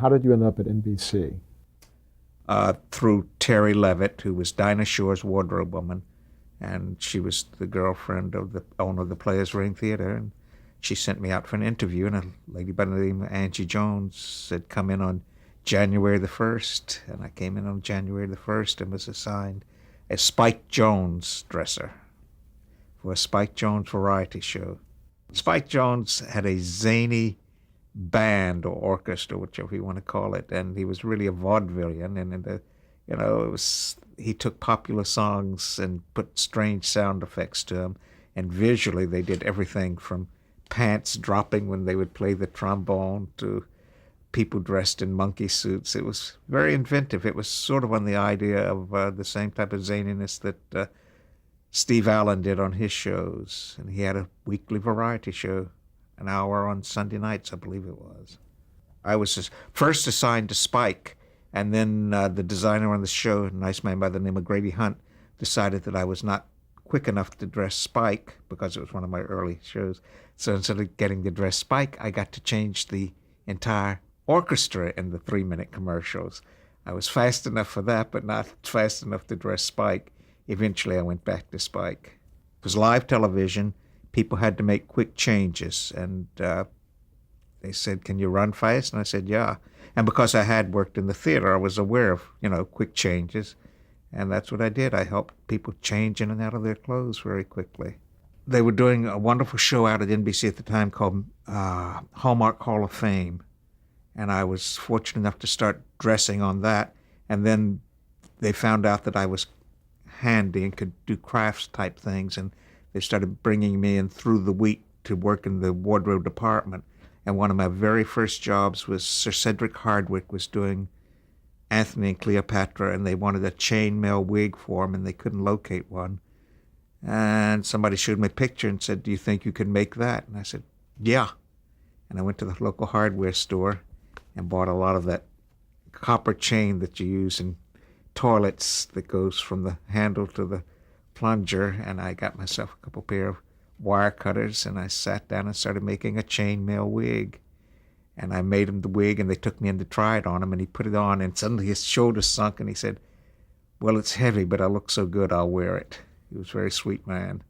How did you end up at NBC? Through Terry Levitt, who was Dinah Shore's wardrobe woman, and she was the girlfriend of the owner of the Players Ring Theater, and she sent me out for an interview, and a lady by the name of Angie Jones said, come in on January the 1st, and I came in on January the 1st and was assigned as Spike Jones dresser for a Spike Jones variety show. Spike Jones had a zany band or orchestra, whichever you want to call it, and he was really a vaudevillian, he took popular songs and put strange sound effects to them, and visually they did everything from pants dropping when they would play the trombone to people dressed in monkey suits. It was very inventive. It was sort of on the idea of the same type of zaniness that Steve Allen did on his shows, and he had a weekly variety show, an hour on Sunday nights, I believe it was. I was first assigned to Spike, and then the designer on the show, a nice man by the name of Grady Hunt, decided that I was not quick enough to dress Spike because it was one of my early shows. So instead of getting to dress Spike, I got to change the entire orchestra in the 3-minute commercials. I was fast enough for that, but not fast enough to dress Spike. Eventually, I went back to Spike. It was live television. People had to make quick changes, and they said, can you run fast? And I said, yeah. And because I had worked in the theater, I was aware of, quick changes. And that's what I did. I helped people change in and out of their clothes very quickly. They were doing a wonderful show out at NBC at the time called Hallmark Hall of Fame. And I was fortunate enough to start dressing on that. And then they found out that I was handy and could do crafts type things. And they started bringing me in through the week to work in the wardrobe department. And one of my very first jobs was Sir Cedric Hardwicke was doing Anthony and Cleopatra, and they wanted a chainmail wig for him, and they couldn't locate one. And somebody showed me a picture and said, do you think you can make that? And I said, yeah. And I went to the local hardware store and bought a lot of that copper chain that you use in toilets that goes from the handle to the plunger, and I got myself a couple pair of wire cutters, and I sat down and started making a chainmail wig. And I made him the wig, and they took me in to try it on him, and he put it on, and suddenly his shoulders sunk, and he said, well, it's heavy, but I look so good, I'll wear it. He was a very sweet man.